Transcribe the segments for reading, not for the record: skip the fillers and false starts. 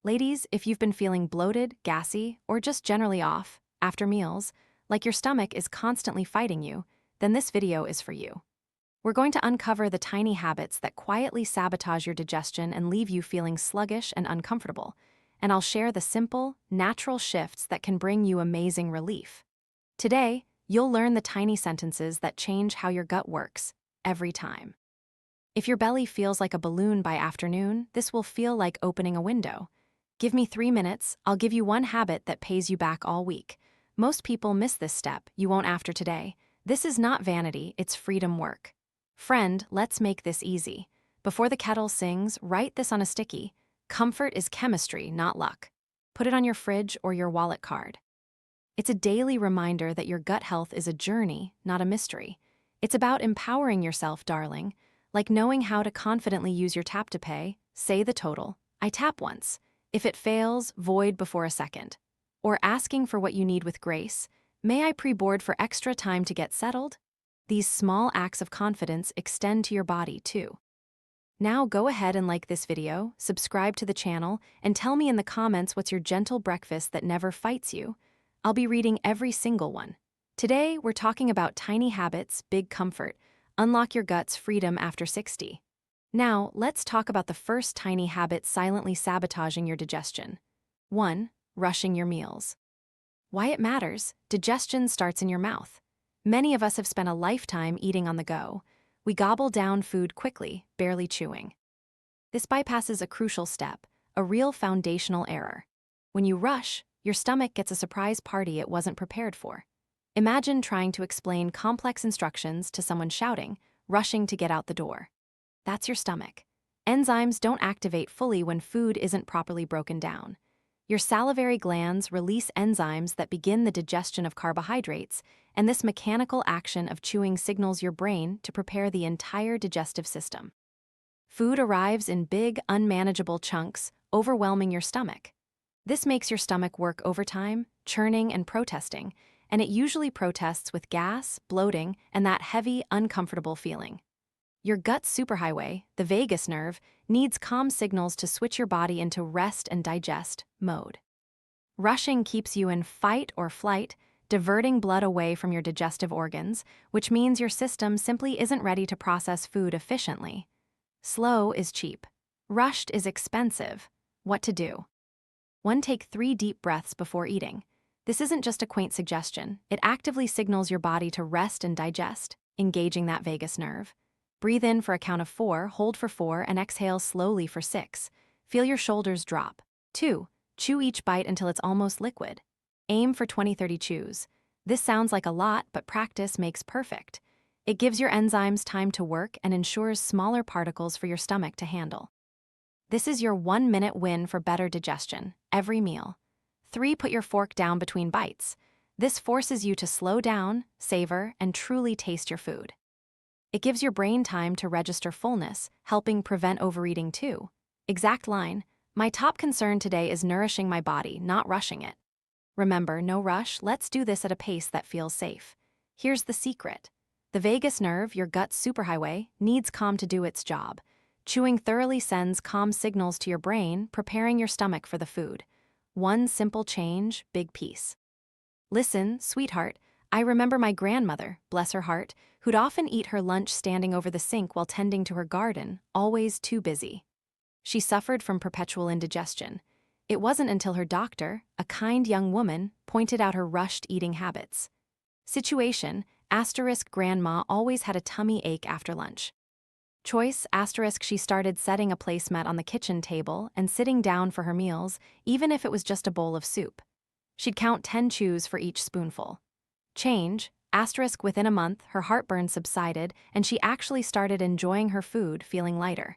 Ladies, if you've been feeling bloated, gassy, or just generally off after meals, like your stomach is constantly fighting you, then this video is for you. We're going to uncover the tiny habits that quietly sabotage your digestion and leave you feeling sluggish and uncomfortable. And I'll share the simple, natural shifts that can bring you amazing relief. Today, you'll learn the tiny sentences that change how your gut works, every time. If your belly feels like a balloon by afternoon, this will feel like opening a window. Give me 3 minutes, I'll give you one habit that pays you back all week. Most people miss this step, you won't after today. This is not vanity, it's freedom work. Friend, let's make this easy. Before the kettle sings, write this on a sticky. Comfort is chemistry, not luck. Put it on your fridge or your wallet card. It's a daily reminder that your gut health is a journey, not a mystery. It's about empowering yourself, darling. Like knowing how to confidently use your tap to pay, say the total. I tap once. If it fails, void before a second. Or asking for what you need with grace. May I pre-board for extra time to get settled? These small acts of confidence extend to your body too. Now go ahead and like this video, subscribe to the channel, and tell me in the comments what's your gentle breakfast that never fights you. I'll be reading every single one. Today, we're talking about tiny habits, big comfort. Unlock your gut's freedom after 60. Now, let's talk about the first tiny habit silently sabotaging your digestion. 1. Rushing your meals. Why it matters: digestion starts in your mouth. Many of us have spent a lifetime eating on the go. We gobble down food quickly, barely chewing. This bypasses a crucial step, a real foundational error. When you rush, your stomach gets a surprise party it wasn't prepared for. Imagine trying to explain complex instructions to someone shouting, rushing to get out the door. That's your stomach. Enzymes don't activate fully when food isn't properly broken down. Your salivary glands release enzymes that begin the digestion of carbohydrates, and this mechanical action of chewing signals your brain to prepare the entire digestive system. Food arrives in big, unmanageable chunks, overwhelming your stomach. This makes your stomach work overtime, churning and protesting, and it usually protests with gas, bloating, and that heavy, uncomfortable feeling. Your gut superhighway, the vagus nerve, needs calm signals to switch your body into rest and digest mode. Rushing keeps you in fight or flight, diverting blood away from your digestive organs, which means your system simply isn't ready to process food efficiently. Slow is cheap. Rushed is expensive. What to do? 1. Take 3 deep breaths before eating. This isn't just a quaint suggestion. It actively signals your body to rest and digest, engaging that vagus nerve. Breathe in for a count of 4, hold for 4, and exhale slowly for 6. Feel your shoulders drop. 2. Chew each bite until it's almost liquid. Aim for 20-30 chews. This sounds like a lot, but practice makes perfect. It gives your enzymes time to work and ensures smaller particles for your stomach to handle. This is your 1-minute win for better digestion, every meal. 3. Put your fork down between bites. This forces you to slow down, savor, and truly taste your food. It gives your brain time to register fullness, helping prevent overeating too. Exact line: my top concern today is nourishing my body, not rushing it. Remember, no rush, let's do this at a pace that feels safe. Here's the secret. The vagus nerve, your gut's superhighway, needs calm to do its job. Chewing thoroughly sends calm signals to your brain, preparing your stomach for the food. 1 simple change, big peace. Listen, sweetheart, I remember my grandmother, bless her heart, who'd often eat her lunch standing over the sink while tending to her garden, always too busy. She suffered from perpetual indigestion. It wasn't until her doctor, a kind young woman, pointed out her rushed eating habits. Situation: grandma always had a tummy ache after lunch. Choice: she started setting a placemat on the kitchen table and sitting down for her meals, even if it was just a bowl of soup. She'd count 10 chews for each spoonful. Change: within a month, her heartburn subsided and she actually started enjoying her food, feeling lighter.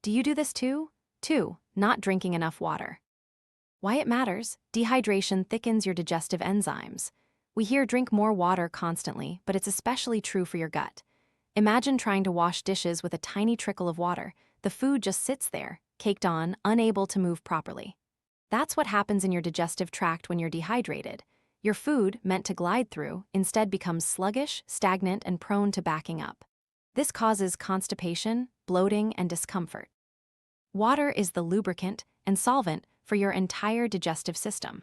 Do you do this too? 2. Not drinking enough water. Why it matters: dehydration thickens your digestive enzymes. We hear drink more water constantly, but it's especially true for your gut. Imagine trying to wash dishes with a tiny trickle of water. The food just sits there, caked on, unable to move properly. That's what happens in your digestive tract when you're dehydrated. Your food, meant to glide through, instead becomes sluggish, stagnant, and prone to backing up. This causes constipation, bloating, and discomfort. Water is the lubricant and solvent for your entire digestive system.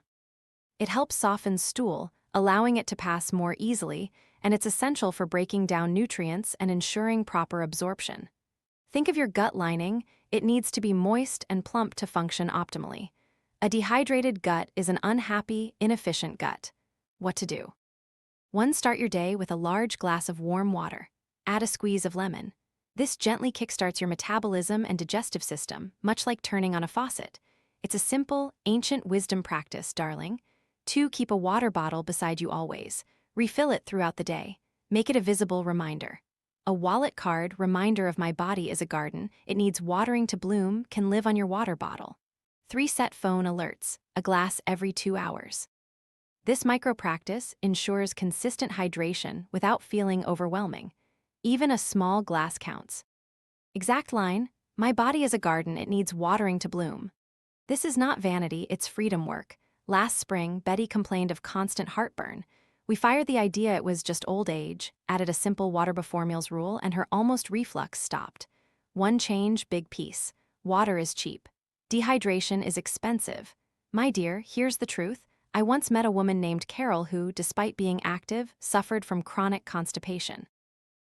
It helps soften stool, allowing it to pass more easily, and it's essential for breaking down nutrients and ensuring proper absorption. Think of your gut lining. It needs to be moist and plump to function optimally. A dehydrated gut is an unhappy, inefficient gut. What to do? 1. Start your day with a large glass of warm water. Add a squeeze of lemon. This gently kickstarts your metabolism and digestive system, much like turning on a faucet. It's a simple, ancient wisdom practice, darling. 2. Keep a water bottle beside you always. Refill it throughout the day. Make it a visible reminder. A wallet card, reminder of my body is a garden, it needs watering to bloom, can live on your water bottle. 3. Set phone alerts, a glass every 2 hours. This micro practice ensures consistent hydration without feeling overwhelming. Even a small glass counts. Exact line, my body is a garden, it needs watering to bloom. This is not vanity, it's freedom work. Last spring, Betty complained of constant heartburn. We fired the idea it was just old age, added a simple water before meals rule, and her almost reflux stopped. 1 change, big piece. Water is cheap. Dehydration is expensive. My dear, here's the truth. I once met a woman named Carol who, despite being active, suffered from chronic constipation.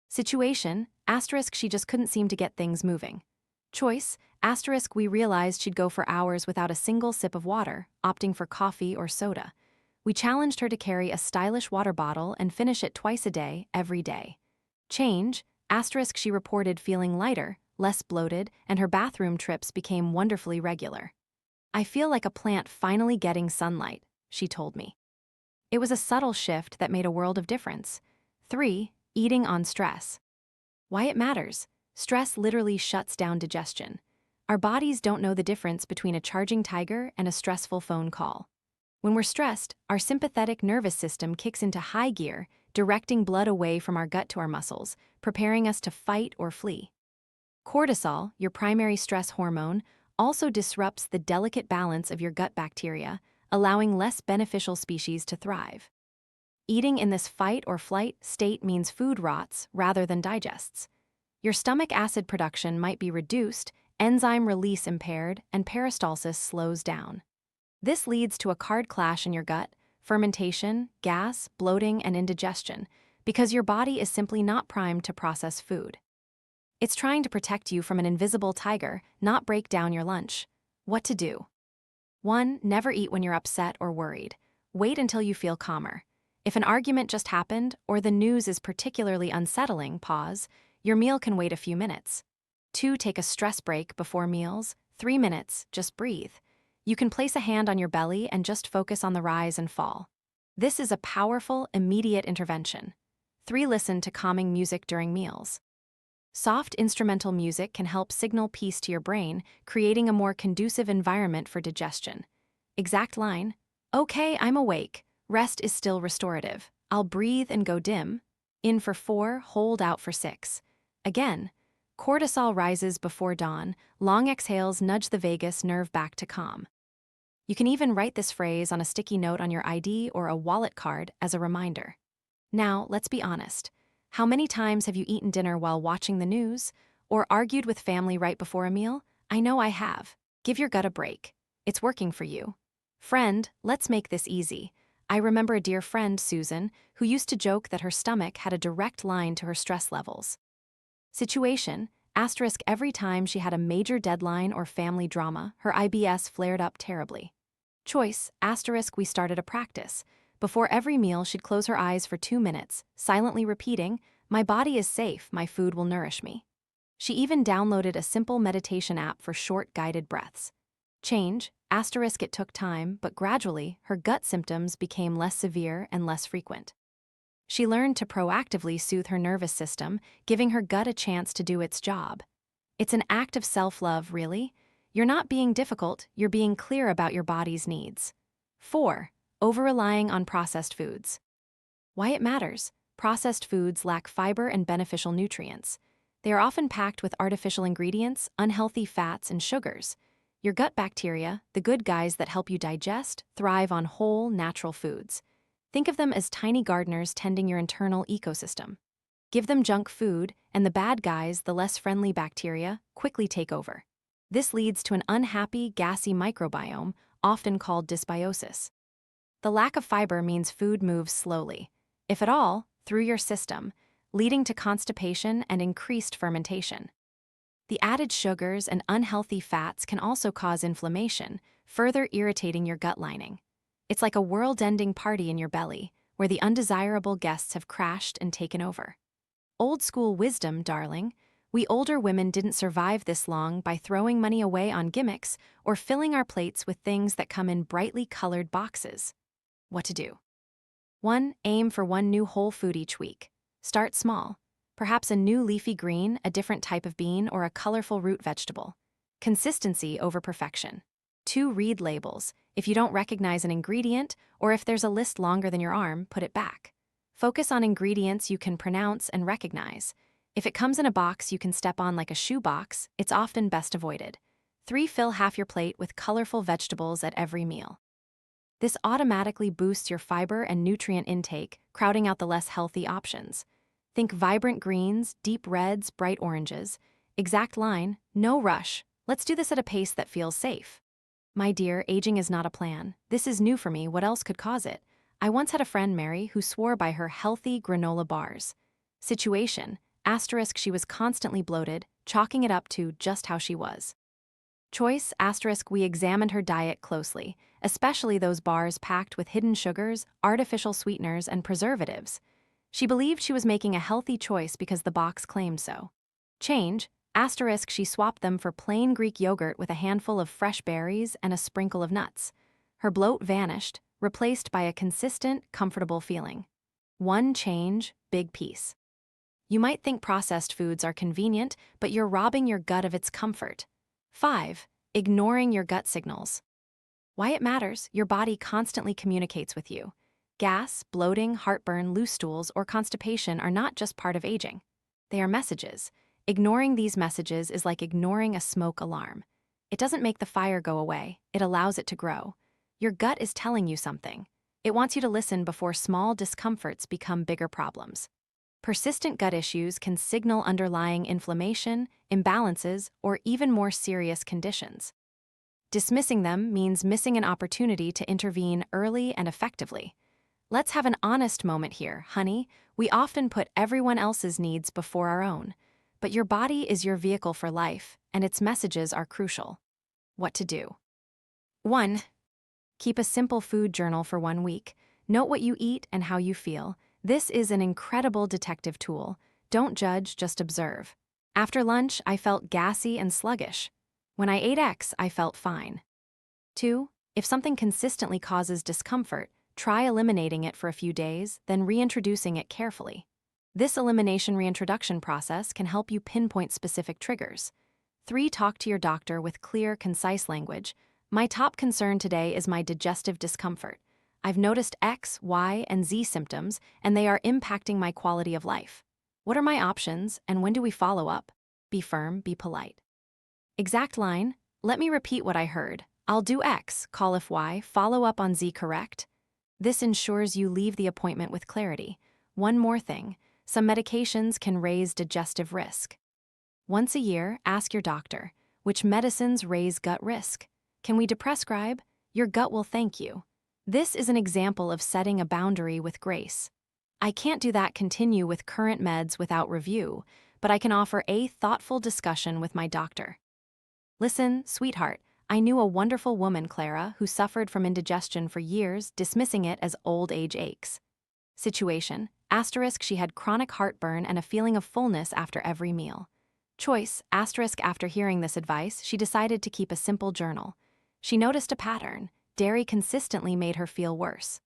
Situation, asterisk, she just couldn't seem to get things moving. Choice, asterisk, we realized she'd go for hours without a single sip of water, opting for coffee or soda. We challenged her to carry a stylish water bottle and finish it twice a day, every day. Change, asterisk, she reported feeling lighter, less bloated, and her bathroom trips became wonderfully regular. I feel like a plant finally getting sunlight, she told me. It was a subtle shift that made a world of difference. 3. Eating on stress. Why it matters. Stress literally shuts down digestion. Our bodies don't know the difference between a charging tiger and a stressful phone call. When we're stressed, our sympathetic nervous system kicks into high gear, directing blood away from our gut to our muscles, preparing us to fight or flee. Cortisol, your primary stress hormone, also disrupts the delicate balance of your gut bacteria, allowing less beneficial species to thrive. Eating in this fight or flight state means food rots rather than digests. Your stomach acid production might be reduced, enzyme release impaired, and peristalsis slows down. This leads to a card clash in your gut, fermentation, gas, bloating, and indigestion, because your body is simply not primed to process food. It's trying to protect you from an invisible tiger, not break down your lunch. What to do? 1. Never eat when you're upset or worried. Wait until you feel calmer. If an argument just happened or the news is particularly unsettling, pause. Your meal can wait a few minutes. 2. Take a stress break before meals. 3 minutes, just breathe. You can place a hand on your belly and just focus on the rise and fall. This is a powerful, immediate intervention. 3. Listen to calming music during meals. Soft instrumental music can help signal peace to your brain, creating a more conducive environment for digestion. Exact line, okay, I'm awake. Rest is still restorative. I'll breathe and go dim. In for 4, hold out for 6. Again, cortisol rises before dawn, long exhales nudge the vagus nerve back to calm. You can even write this phrase on a sticky note on your ID or a wallet card as a reminder. Now, let's be honest. How many times have you eaten dinner while watching the news? Or argued with family right before a meal? I know I have. Give your gut a break. It's working for you. Friend, let's make this easy. I remember a dear friend, Susan, who used to joke that her stomach had a direct line to her stress levels. Situation, asterisk, every time she had a major deadline or family drama, her IBS flared up terribly. Choice, asterisk, we started a practice. Before every meal, she'd close her eyes for 2 minutes, silently repeating, my body is safe, my food will nourish me. She even downloaded a simple meditation app for short guided breaths. Change, asterisk, it took time, but gradually, her gut symptoms became less severe and less frequent. She learned to proactively soothe her nervous system, giving her gut a chance to do its job. It's an act of self-love, really. You're not being difficult, you're being clear about your body's needs. 4. Over-relying on processed foods. Why it matters. Processed foods lack fiber and beneficial nutrients. They are often packed with artificial ingredients, unhealthy fats, and sugars. Your gut bacteria, the good guys that help you digest, thrive on whole, natural foods. Think of them as tiny gardeners tending your internal ecosystem. Give them junk food, and the bad guys, the less friendly bacteria, quickly take over. This leads to an unhappy, gassy microbiome, often called dysbiosis. The lack of fiber means food moves slowly, if at all, through your system, leading to constipation and increased fermentation. The added sugars and unhealthy fats can also cause inflammation, further irritating your gut lining. It's like a world-ending party in your belly, where the undesirable guests have crashed and taken over. Old school wisdom, darling. We older women didn't survive this long by throwing money away on gimmicks or filling our plates with things that come in brightly colored boxes. What to do? 1. Aim for one new whole food each week. Start small. Perhaps a new leafy green, a different type of bean, or a colorful root vegetable. Consistency over perfection. 2. Read labels. If you don't recognize an ingredient, or if there's a list longer than your arm, put it back. Focus on ingredients you can pronounce and recognize. If it comes in a box you can step on like a shoebox, it's often best avoided. 3. Fill half your plate with colorful vegetables at every meal. This automatically boosts your fiber and nutrient intake, crowding out the less healthy options. Think vibrant greens, deep reds, bright oranges. Exact line, no rush. Let's do this at a pace that feels safe. My dear, aging is not a plan. This is new for me. What else could cause it? I once had a friend, Mary, who swore by her healthy granola bars. Situation, asterisk, she was constantly bloated, chalking it up to just how she was. Choice, asterisk, we examined her diet closely, especially those bars packed with hidden sugars, artificial sweeteners, and preservatives. She believed she was making a healthy choice because the box claimed so. Change, asterisk, she swapped them for plain Greek yogurt with a handful of fresh berries and a sprinkle of nuts. Her bloat vanished, replaced by a consistent, comfortable feeling. 1 change, big piece. You might think processed foods are convenient, but you're robbing your gut of its comfort. 5. Ignoring your gut signals. Why it matters, your body constantly communicates with you. Gas, bloating, heartburn, loose stools, or constipation are not just part of aging. They are messages. Ignoring these messages is like ignoring a smoke alarm. It doesn't make the fire go away, it allows it to grow. Your gut is telling you something. It wants you to listen before small discomforts become bigger problems. Persistent gut issues can signal underlying inflammation, imbalances, or even more serious conditions. Dismissing them means missing an opportunity to intervene early and effectively. Let's have an honest moment here, honey. We often put everyone else's needs before our own. But your body is your vehicle for life, and its messages are crucial. What to do? 1. Keep a simple food journal for 1 week. Note what you eat and how you feel. This is an incredible detective tool. Don't judge, just observe. After lunch, I felt gassy and sluggish. When I ate X, I felt fine. 2. If something consistently causes discomfort, try eliminating it for a few days, then reintroducing it carefully. This elimination reintroduction process can help you pinpoint specific triggers. 3. Talk to your doctor with clear, concise language. My top concern today is my digestive discomfort. I've noticed X, Y, and Z symptoms, and they are impacting my quality of life. What are my options, and when do we follow up? Be firm, be polite. Exact line, let me repeat what I heard. I'll do X, call if Y, follow up on Z, correct? This ensures you leave the appointment with clarity. One more thing, some medications can raise digestive risk. Once a year, ask your doctor, which medicines raise gut risk? Can we deprescribe? Your gut will thank you. This is an example of setting a boundary with grace. I can't do that, continue with current meds without review, but I can offer a thoughtful discussion with my doctor. Listen, sweetheart, I knew a wonderful woman, Clara, who suffered from indigestion for years, dismissing it as old age aches. Situation, asterisk, she had chronic heartburn and a feeling of fullness after every meal. Choice, asterisk, after hearing this advice, she decided to keep a simple journal. She noticed a pattern. Dairy consistently made her feel worse.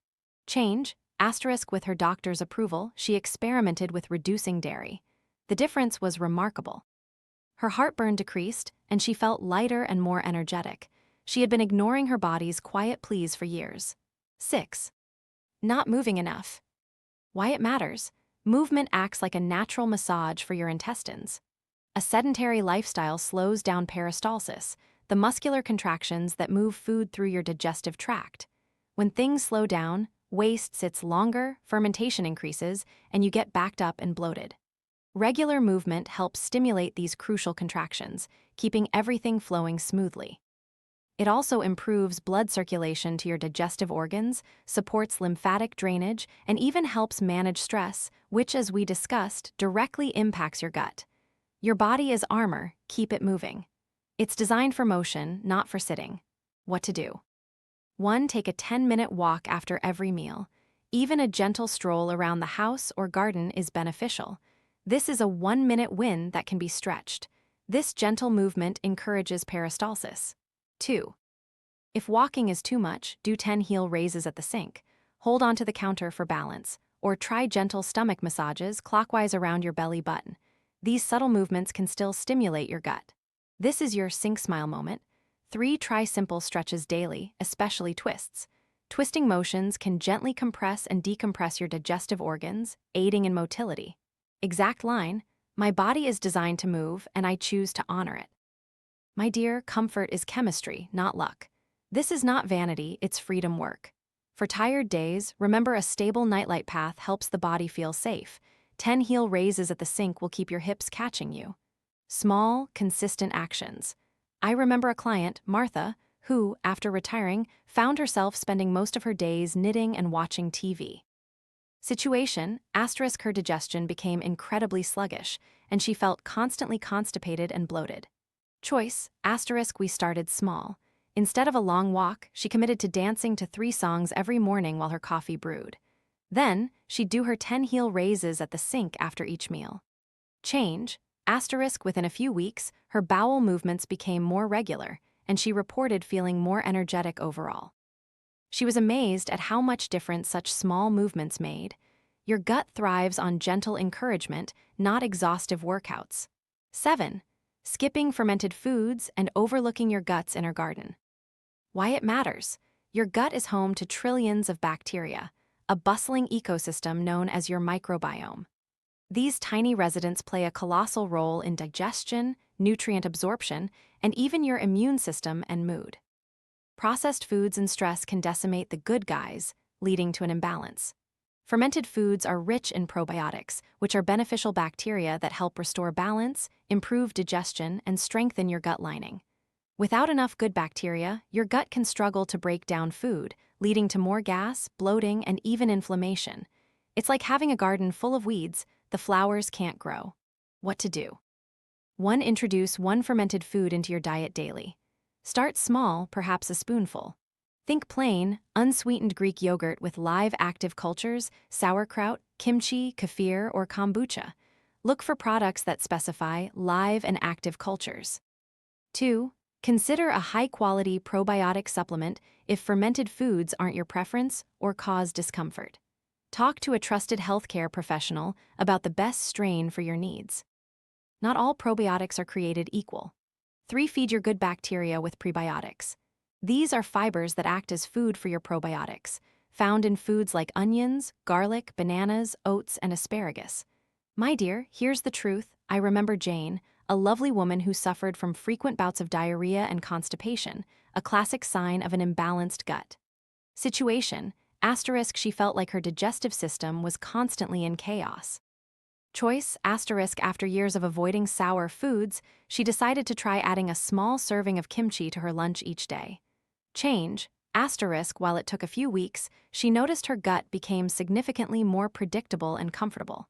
Change, asterisk, with her doctor's approval, she experimented with reducing dairy. The difference was remarkable. Her heartburn decreased, and she felt lighter and more energetic. She had been ignoring her body's quiet pleas for years. 6. Not moving enough. Why it matters. Movement acts like a natural massage for your intestines. A sedentary lifestyle slows down peristalsis, the muscular contractions that move food through your digestive tract. When things slow down, waste sits longer, fermentation increases, and you get backed up and bloated. Regular movement helps stimulate these crucial contractions, keeping everything flowing smoothly. It also improves blood circulation to your digestive organs, supports lymphatic drainage, and even helps manage stress, which, as we discussed, directly impacts your gut. Your body is armor, keep it moving. It's designed for motion, not for sitting. What to do? 1. Take a 10-minute walk after every meal. Even a gentle stroll around the house or garden is beneficial. This is a 1-minute win that can be stretched. This gentle movement encourages peristalsis. 2. If walking is too much, do 10 heel raises at the sink. Hold onto the counter for balance, or try gentle stomach massages clockwise around your belly button. These subtle movements can still stimulate your gut. This is your sink smile moment. 3. Try simple stretches daily, especially twists. Twisting motions can gently compress and decompress your digestive organs, aiding in motility. Exact line: my body is designed to move, and I choose to honor it. My dear, comfort is chemistry, not luck. This is not vanity, it's freedom work. For tired days, remember a stable nightlight path helps the body feel safe. 10 heel raises at the sink will keep your hips catching you. Small, consistent actions. I remember a client, Martha, who, after retiring, found herself spending most of her days knitting and watching TV. Situation: her digestion became incredibly sluggish, and she felt constantly constipated and bloated. Choice: we started small. Instead of a long walk, she committed to dancing to 3 songs every morning while her coffee brewed. Then, she'd do her 10 heel raises at the sink after each meal. Change: within a few weeks, her bowel movements became more regular, and she reported feeling more energetic overall. She was amazed at how much difference such small movements made. Your gut thrives on gentle encouragement, not exhaustive workouts. 7. Skipping fermented foods and overlooking your gut's inner garden. Why it matters: your gut is home to trillions of bacteria, a bustling ecosystem known as your microbiome. These tiny residents play a colossal role in digestion, nutrient absorption, and even your immune system and mood. Processed foods and stress can decimate the good guys, leading to an imbalance. Fermented foods are rich in probiotics, which are beneficial bacteria that help restore balance, improve digestion, and strengthen your gut lining. Without enough good bacteria, your gut can struggle to break down food, leading to more gas, bloating, and even inflammation. It's like having a garden full of weeds, the flowers can't grow. What to do? 1. Introduce 1 fermented food into your diet daily. Start small, perhaps a spoonful. Think plain, unsweetened Greek yogurt with live active cultures, sauerkraut, kimchi, kefir, or kombucha. Look for products that specify live and active cultures. 2. Consider a high-quality probiotic supplement if fermented foods aren't your preference or cause discomfort. Talk to a trusted healthcare professional about the best strain for your needs. Not all probiotics are created equal. 3. Feed your good bacteria with prebiotics. These are fibers that act as food for your probiotics, found in foods like onions, garlic, bananas, oats, and asparagus. My dear, here's the truth. I remember Jane, a lovely woman who suffered from frequent bouts of diarrhea and constipation, a classic sign of an imbalanced gut. Situation: she felt like her digestive system was constantly in chaos. Choice: after years of avoiding sour foods, she decided to try adding a small serving of kimchi to her lunch each day. Change: while it took a few weeks, she noticed her gut became significantly more predictable and comfortable.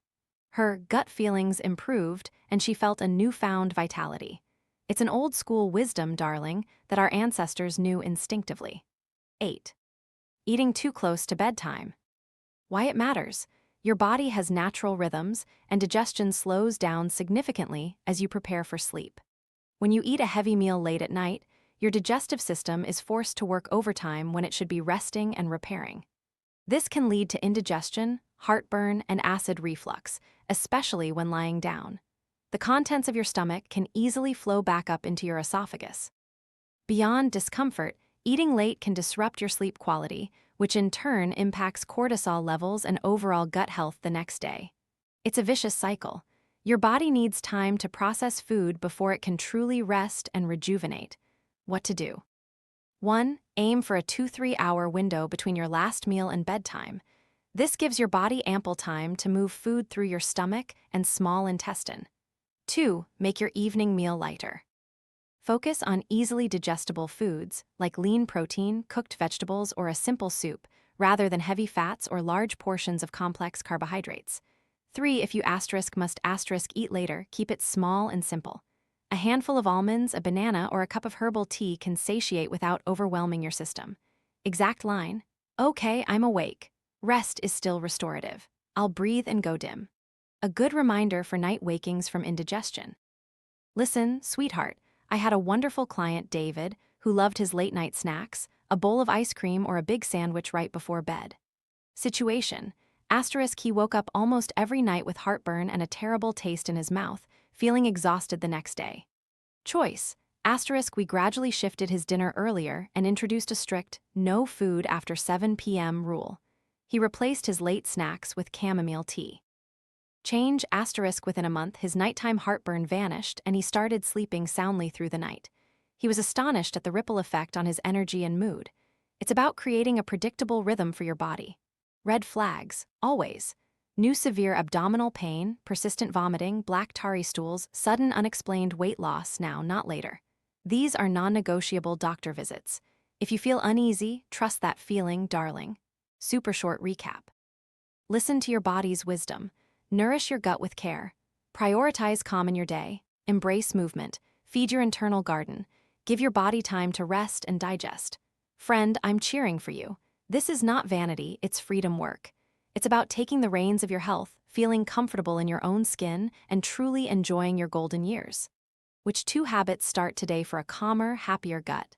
Her gut feelings improved, and she felt a newfound vitality. It's an old-school wisdom, darling, that our ancestors knew instinctively. 8. Eating too close to bedtime. Why it matters: your body has natural rhythms, and digestion slows down significantly as you prepare for sleep. When you eat a heavy meal late at night, your digestive system is forced to work overtime when it should be resting and repairing. This can lead to indigestion, heartburn, and acid reflux, especially when lying down. The contents of your stomach can easily flow back up into your esophagus. Beyond discomfort, eating late can disrupt your sleep quality, which in turn impacts cortisol levels and overall gut health the next day. It's a vicious cycle. Your body needs time to process food before it can truly rest and rejuvenate. What to do? 1. Aim for a 2-3 hour window between your last meal and bedtime. This gives your body ample time to move food through your stomach and small intestine. 2. Make your evening meal lighter. Focus on easily digestible foods like lean protein, cooked vegetables, or a simple soup, rather than heavy fats or large portions of complex carbohydrates. 3. If you must eat later, keep it small and simple. A handful of almonds, a banana, or a cup of herbal tea can satiate without overwhelming your system. Exact line: "Okay, I'm awake. Rest is still restorative. I'll breathe and go dim." A good reminder for night wakings from indigestion. Listen, sweetheart, I had a wonderful client, David, who loved his late-night snacks, a bowl of ice cream or a big sandwich right before bed. Situation: he woke up almost every night with heartburn and a terrible taste in his mouth, feeling exhausted the next day. Choice: we gradually shifted his dinner earlier and introduced a strict no food after 7 p.m. rule. He replaced his late snacks with chamomile tea. Change: within a month, his nighttime heartburn vanished and he started sleeping soundly through the night. He was astonished at the ripple effect on his energy and mood. It's about creating a predictable rhythm for your body. Red flags: always. New severe abdominal pain, persistent vomiting, black tarry stools, sudden unexplained weight loss now, not later. These are non-negotiable doctor visits. If you feel uneasy, trust that feeling, darling. Super short recap. Listen to your body's wisdom. Nourish your gut with care. Prioritize calm in your day. Embrace movement. Feed your internal garden. Give your body time to rest and digest. Friend, I'm cheering for you. This is not vanity, it's freedom work. It's about taking the reins of your health, feeling comfortable in your own skin, and truly enjoying your golden years. Which 2 habits start today for a calmer, happier gut?